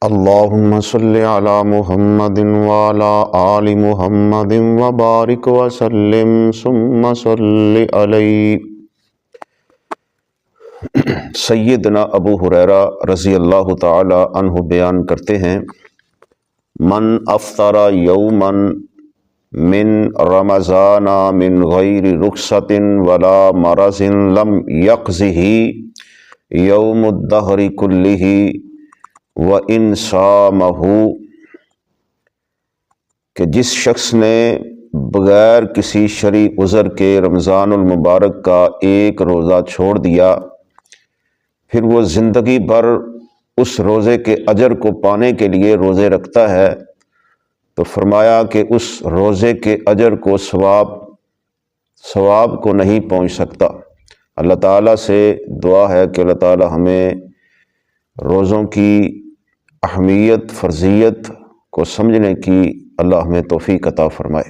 اللہم صلی علی محمد وعلی آل محمد وبارک وسلم ثم صلی علیہ۔ سیدنا ابو ہریرہ رضی اللہ تعالی عنہ بیان کرتے ہیں، من افطر یوما من رمضان من غیر رخصت ولا مرض لم یقضہ یوم الدہر کلہ وَإِن صَامَهُ، کہ جس شخص نے بغیر کسی شرعی عذر کے رمضان المبارک کا ایک روزہ چھوڑ دیا، پھر وہ زندگی بھر اس روزے کے اجر کو پانے کے لیے روزے رکھتا ہے، تو فرمایا کہ اس روزے کے اجر کو ثواب کو نہیں پہنچ سکتا۔ اللہ تعالیٰ سے دعا ہے کہ اللہ تعالیٰ ہمیں روزوں کی اہمیت، فرضیت کو سمجھنے کی اللہ ہمیں توفیق عطا فرمائے۔